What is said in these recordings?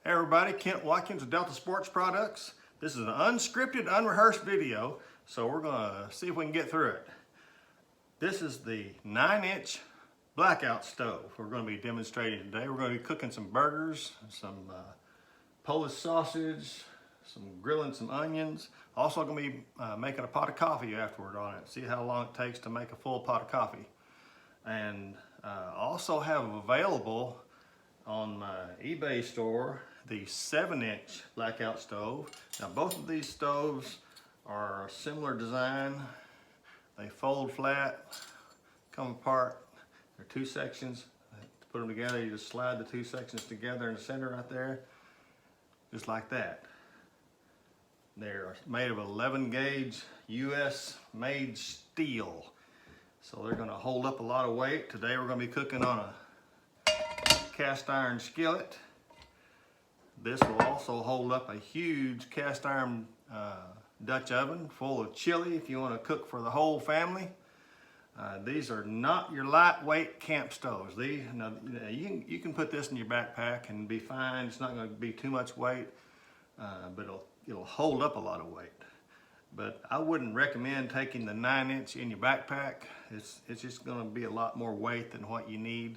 Hey everybody, Kent Watkins with Delta Sports Products. This is an unscripted, unrehearsed video, so we're gonna see if we can get through it. This is the 9-inch Blackout Stove we're gonna be demonstrating today. We're gonna be cooking some burgers, some Polish sausage, some grilling some onions. Also gonna be making a pot of coffee afterward on it. See how long it takes to make a full pot of coffee. And also have available on my eBay store the 7-inch Blackout Stove. Now both of these stoves are a similar design. They fold flat, come apart. They're two sections. To put them together, you just slide the two sections together in the center right there, just like that. They're made of 11 gauge US made steel. So they're gonna hold up a lot of weight. Today we're gonna be cooking on a cast iron skillet. This will also hold up a huge cast iron Dutch oven full of chili if you want to cook for the whole family. These are not your lightweight camp stoves. You can put this in your backpack and be fine. It's not going to be too much weight, but it'll hold up a lot of weight. But I wouldn't recommend taking the 9-inch in your backpack. It's just going to be a lot more weight than what you need.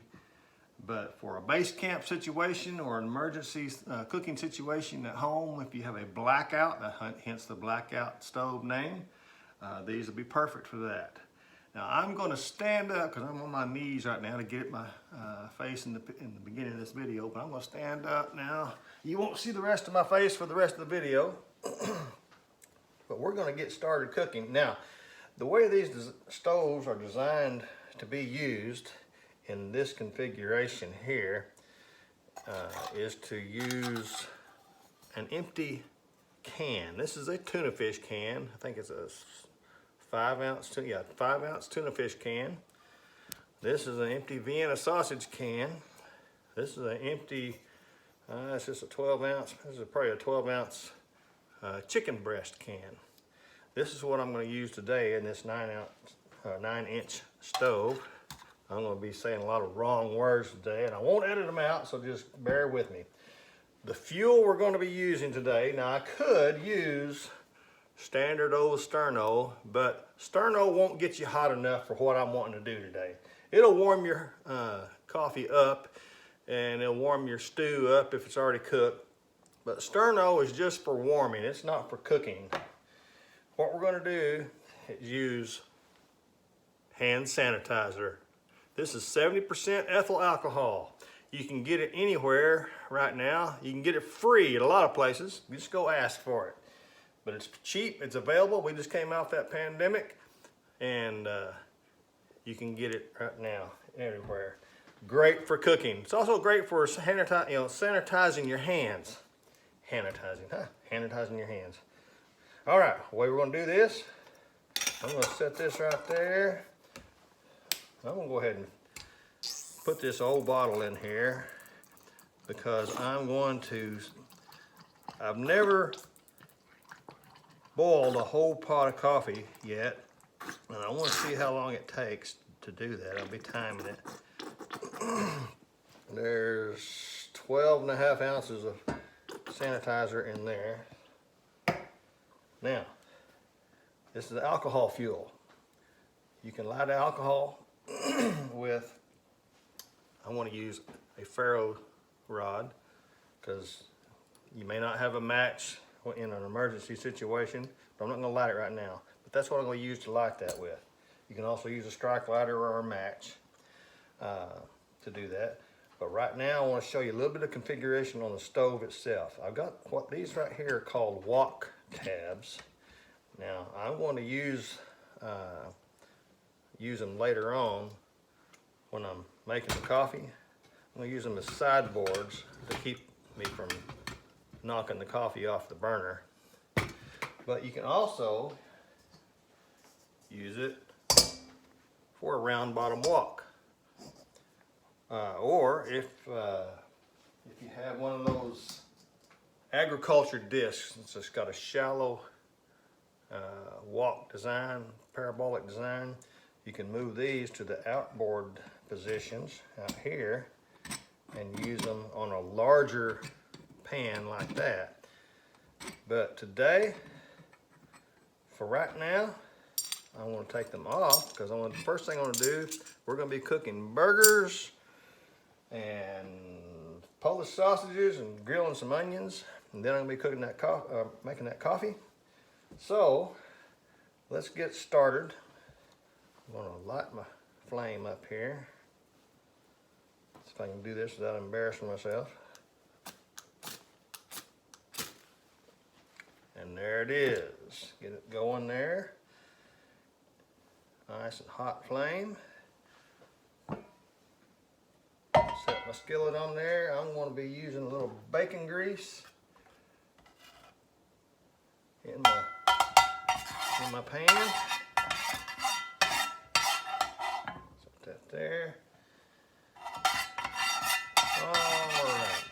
But for a base camp situation or an emergency cooking situation at home, if you have a blackout, hence the Blackout Stove name, these will be perfect for that. Now I'm going to stand up because I'm on my knees right now to get my face in the beginning of this video, but I'm going to stand up now. You won't see the rest of my face for the rest of the video, but we're going to get started cooking. Now, the way these stoves are designed to be used in this configuration here is to use an empty can. This is a tuna fish can. I think it's a 5-ounce tuna fish can. This is an empty Vienna sausage can. This is an empty, it's just a 12-ounce, this is probably a 12-ounce chicken breast can. This is what I'm going to use today in this 9-inch stove. I'm going to be saying a lot of wrong words today, and I won't edit them out, so just bear with me. The fuel we're going to be using today, now I could use standard old sterno, but sterno won't get you hot enough for what I'm wanting to do today. It'll warm your coffee up, and it'll warm your stew up if it's already cooked. But sterno is just for warming, it's not for cooking. What we're going to do is use hand sanitizer. This is 70% ethyl alcohol. You can get it anywhere right now. You can get it free at a lot of places. You just go ask for it. But it's cheap, it's available. We just came out that pandemic, and you can get it right now everywhere. Great for cooking. It's also great for sanitizing your hands. Sanitizing your hands. All right, the way we're gonna do this, I'm gonna set this right there. I'm gonna go ahead and put this old bottle in here because I've never boiled a whole pot of coffee yet, and I want to see how long it takes to do that. I'll be timing it. There's 12.5 ounces of sanitizer in there. Now, this is alcohol fuel. You can light alcohol with, I want to use a ferro rod because you may not have a match in an emergency situation, but I'm not going to light it right now. But that's what I'm going to use to light that with. You can also use a strike lighter or a match to do that. But right now I want to show you a little bit of configuration on the stove itself. I've got what these right here are called wok tabs. Now I'm going to use them later on when I'm making the coffee. I'm going to use them as sideboards to keep me from knocking the coffee off the burner. But you can also use it for a round bottom wok. Or if you have one of those agriculture discs, it's just got a shallow wok design, parabolic design, you can move these to the outboard positions out here and use them on a larger pan like that. But today, for right now, I want to take them off because the first thing I want to do, we're going to be cooking burgers and Polish sausages and grilling some onions, and then I'm going to be cooking that making that coffee. So let's get started. I'm going to light my flame up here. See if I can do this without embarrassing myself. And there it is. Get it going there. Nice and hot flame. Set my skillet on there. I'm going to be using a little bacon grease in my pan. Set that there. All right.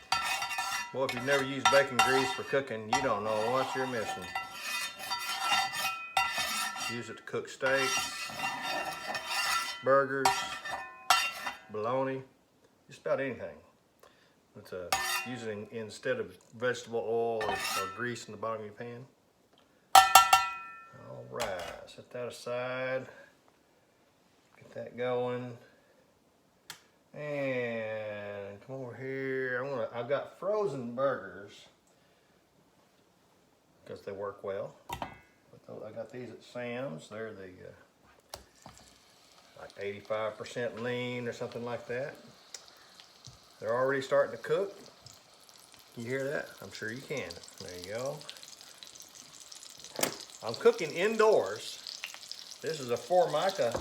Well, if you've never used bacon grease for cooking, you don't know what you're missing. Use it to cook steaks, burgers, bologna, just about anything. But use it instead of vegetable oil or grease in the bottom of your pan. All right, set that aside. Get that going. And come over here. I've got frozen burgers because they work well. I got these at Sam's. They're the like 85% lean or something like that. They're already starting to cook. You hear that? I'm sure you can. There you go. I'm cooking indoors. This is a Formica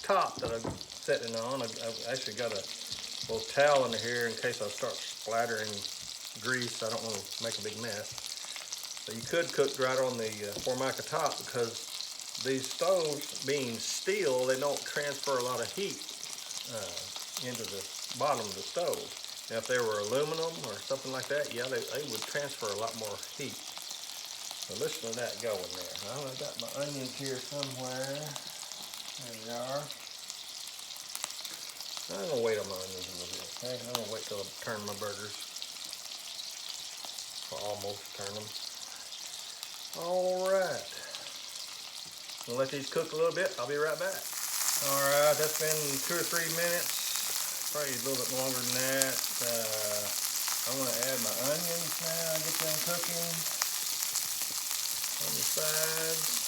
top that I'm setting on. I've actually got a little towel under here in case I start splattering grease. I don't want to make a big mess. So you could cook right on the Formica top because these stoves, being steel, they don't transfer a lot of heat into the bottom of the stove. Now, if they were aluminum or something like that, yeah, they would transfer a lot more heat. So listen to that going there. Well, I got my onions here somewhere. There they are. I'm gonna wait on my onions a little bit. Okay, I'm gonna wait till I turn my burgers. I'll almost turn them. All right. We'll let these cook a little bit. I'll be right back. All right, that's been 2 or 3 minutes. Probably a little bit longer than that. I'm gonna add my onions now. Get them cooking on the sides.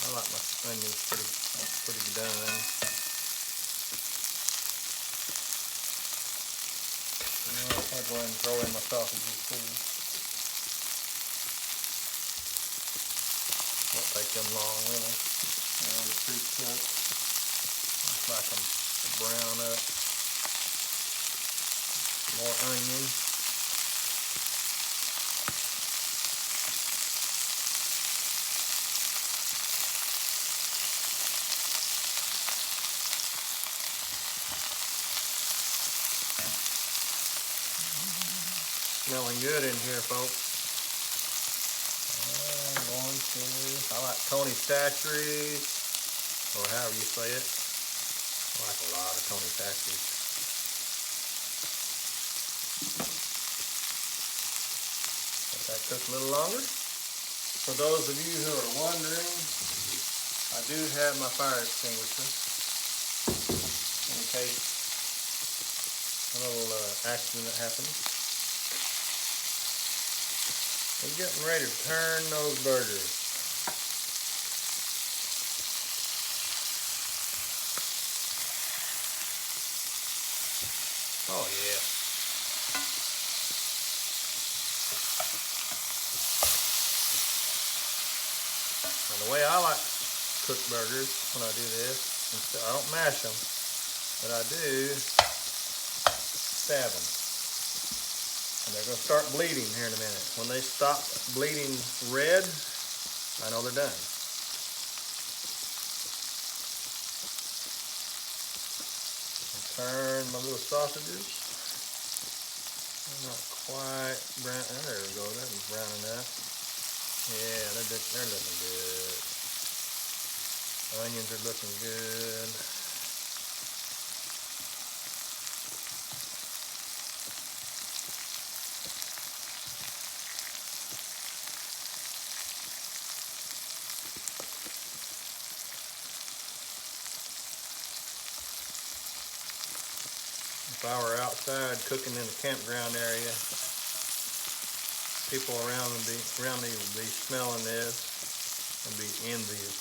I like my onions pretty done. I'll go ahead and throw in my sausages too. Won't take them long, really. They're pre-cooked. Just like them brown up. More onion. Smelling good in here, folks. I like Tony Chachere's, or however you say it. I like a lot of Tony Chachere's. Let that cook a little longer. For those of you who are wondering, I do have my fire extinguisher in case a little accident happens. We're getting ready to turn those burgers. Oh yeah. And the way I like to cook burgers when I do this, I don't mash them, but I do stab them. And they're going to start bleeding here in a minute. When they stop bleeding red, I know they're done. Turn my little sausages. They're not quite brown. Oh, there we go. That was brown enough. Yeah, they're looking good. Onions are looking good. If I were outside cooking in the campground area, people around me would be smelling this and be envious.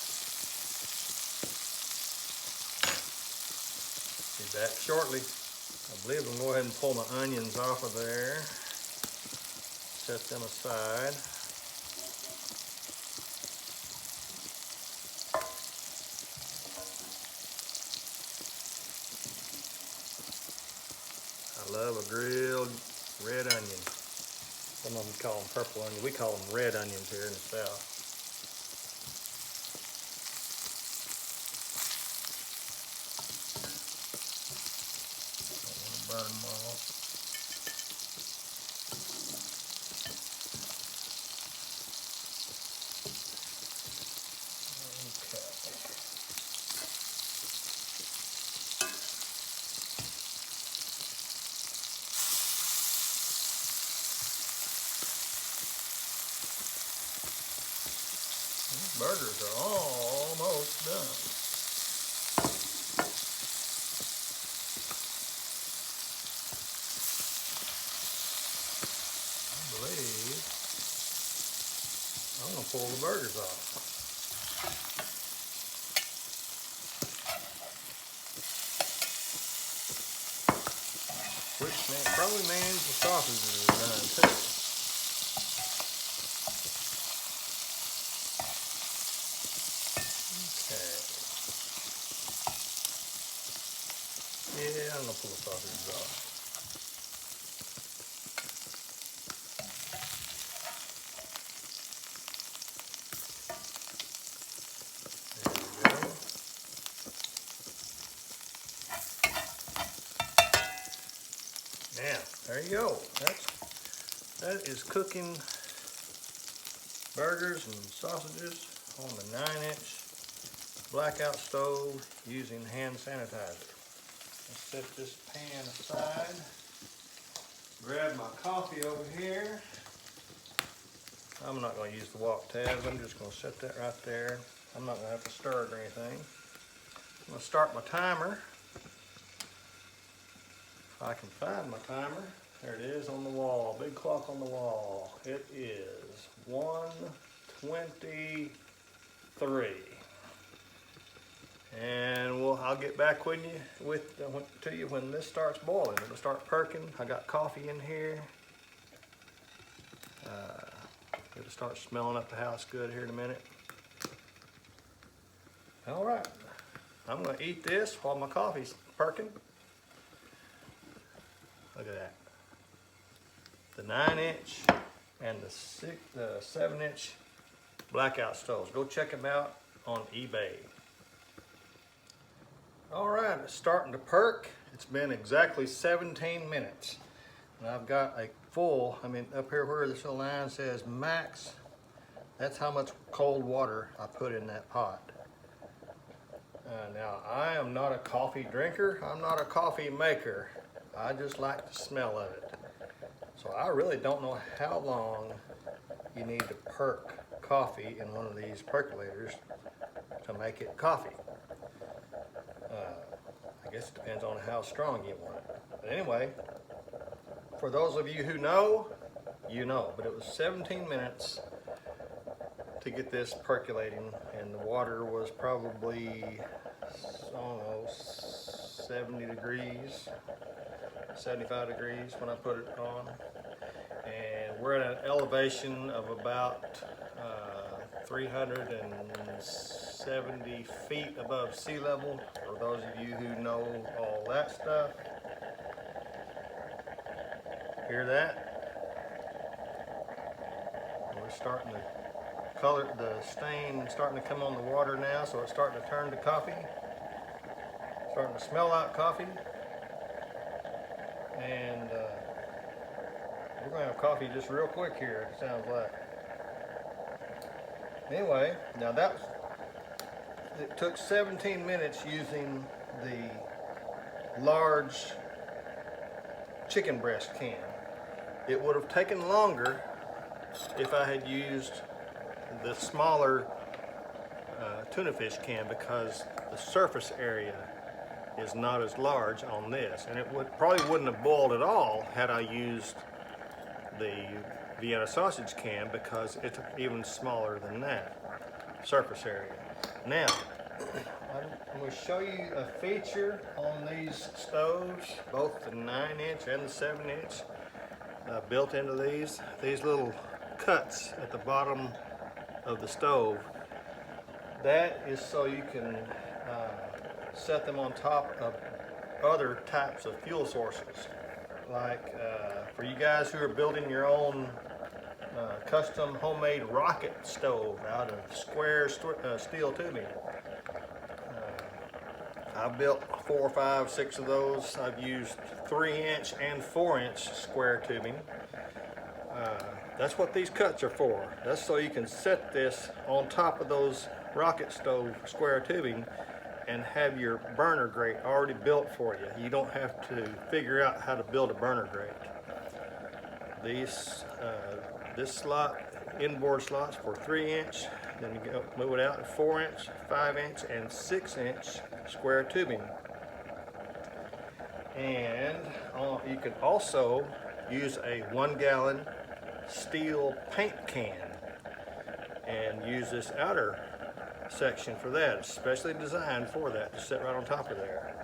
Be back shortly. I believe I'm going to go ahead and pull my onions off of there. Set them aside. I love a grilled red onion. Some of them call them purple onion. We call them red onions here in the South. Don't want to burn them all. These burgers are almost done. I believe I'm going to pull the burgers off. Which probably means the sausages are done too. Yeah, I'm gonna pull the sausages off. There we go. Now, there you go. That is cooking burgers and sausages on the 9-inch Blackout stove using hand sanitizer. Let's set this pan aside. Grab my coffee over here. I'm not going to use the walk tabs. I'm just going to set that right there. I'm not going to have to stir it or anything. I'm going to start my timer. If I can find my timer. There it is on the wall. Big clock on the wall. It is 1:23. And I'll get back to you when this starts boiling. It'll start perking. I got coffee in here. It'll start smelling up the house good here in a minute. All right, I'm gonna eat this while my coffee's perking. Look at that. The 9-inch and the 7-inch Blackout stoves. Go check them out on eBay. All right, it's starting to perk. It's been exactly 17 minutes. And I've got a full, up here where this little line says max, that's how much cold water I put in that pot. Now, I am not a coffee drinker. I'm not a coffee maker. I just like the smell of it. So I really don't know how long you need to perk coffee in one of these percolators to make it coffee. I guess it depends on how strong you want it. But anyway, for those of you who know, you know. But it was 17 minutes to get this percolating, and the water was probably, I don't know, 70 degrees, 75 degrees when I put it on. And we're at an elevation of about 370 feet above sea level, for those of you who know all that stuff. Hear that? We're starting to color, the stain starting to come on the water now, so it's starting to turn to coffee. Starting to smell like coffee. And we're going to have coffee just real quick here, it sounds like. Anyway, now it took 17 minutes using the large chicken breast can. It would have taken longer if I had used the smaller tuna fish can, because the surface area is not as large on this, and it probably wouldn't have boiled at all had I used the Vienna sausage can, because it's even smaller than that surface area. Now, I'm going to show you a feature on these stoves, both the 9-inch and the 7-inch. Built into these little cuts at the bottom of the stove. That is so you can set them on top of other types of fuel sources. Like for you guys who are building your own custom homemade rocket stove out of square steel tubing. I've built 4, 5, 6 of those. I've used 3-inch and 4-inch square tubing. That's what these cuts are for. That's so you can set this on top of those rocket stove square tubing and have your burner grate already built for you. You don't have to figure out how to build a burner grate. This slot, inboard slots for 3-inch, then you go move it out to 4-inch, 5-inch, and 6-inch square tubing. And you can also use a 1-gallon steel paint can and use this outer section for that. It's specially designed for that, to sit right on top of there.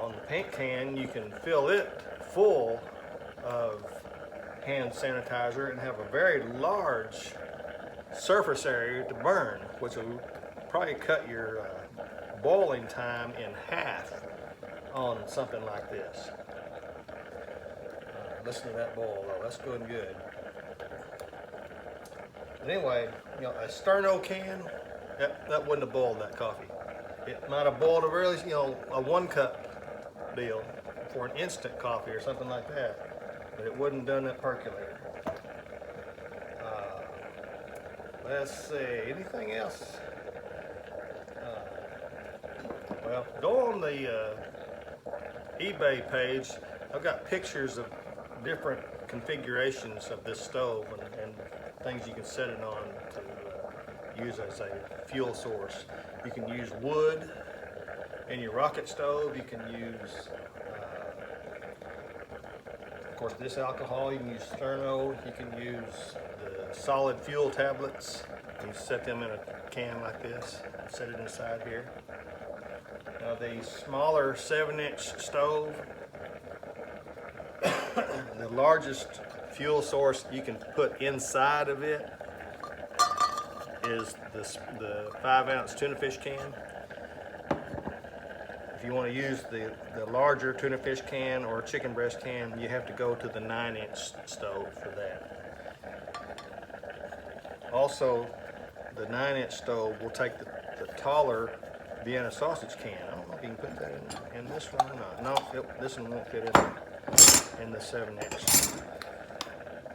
On the paint can, you can fill it full of hand sanitizer and have a very large surface area to burn, which will probably cut your boiling time in half on something like this. Listen to that boil though, that's going good. But anyway, you know, a sterno can, that wouldn't have boiled that coffee. It might have boiled a really, you know, a 1-cup deal for an instant coffee or something like that, but it wouldn't have done that percolator. Let's see, anything else? Well, go on the eBay page. I've got pictures of different configurations of this stove and things you can set it on to use as a fuel source. You can use wood in your rocket stove. You can use, of course, this alcohol. You can use sterno. You can use the solid fuel tablets. You set them in a can like this and set it inside here. Now the smaller 7-inch stove, the largest fuel source you can put inside of it is the 5-ounce tuna fish can. If you want to use the larger tuna fish can or chicken breast can, you have to go to the 9-inch stove for that. Also, the 9-inch stove will take the taller Vienna sausage can. I don't know if you can put that in this one or not. No, this one won't fit in the 7-inch.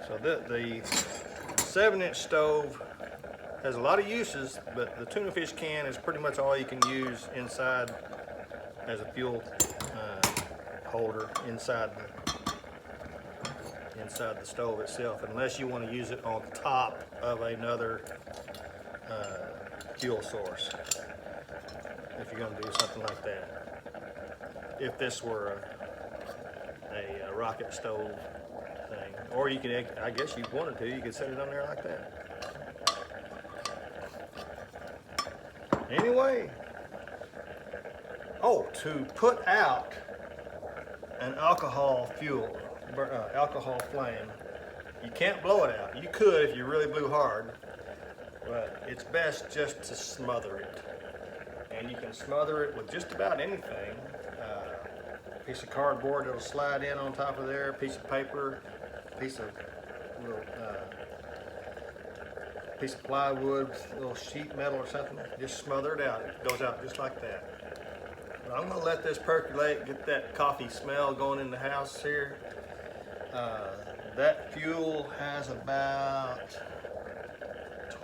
So the 7-inch stove has a lot of uses, but the tuna fish can is pretty much all you can use inside as a fuel holder inside the stove itself, unless you want to use it on top of another fuel source. If you're going to do something like that, if this were a rocket stove thing, or you could, I guess you wanted to, you could set it on there like that. Anyway, to put out an alcohol flame, you can't blow it out. You could if you really blew hard, but it's best just to smother it. And you can smother it with just about anything. A piece of cardboard that'll slide in on top of there, a piece of paper, a piece of plywood, a little sheet metal or something. Just smother it out. It goes out just like that. But I'm going to let this percolate, get that coffee smell going in the house here. That fuel has about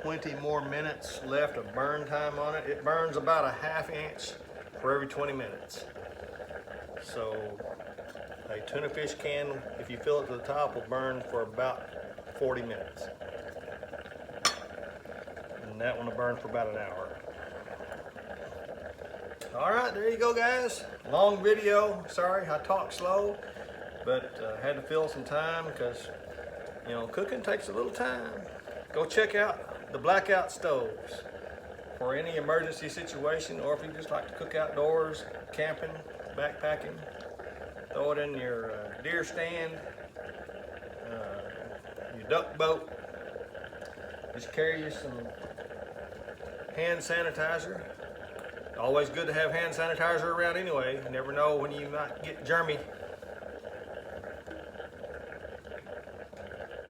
20 more minutes left of burn time on it. It burns about a 1/2 inch for every 20 minutes. So a tuna fish can, if you fill it to the top, will burn for about 40 minutes. And that one will burn for about an hour. All right, there you go, guys. Long video. Sorry, I talk slow, but had to fill some time because, you know, cooking takes a little time. Go check out the Blackout Stoves for any emergency situation, or if you just like to cook outdoors, camping, backpacking. Throw it in your deer stand, your duck boat. Just carry you some hand sanitizer. Always good to have hand sanitizer around anyway. You never know when you might get germy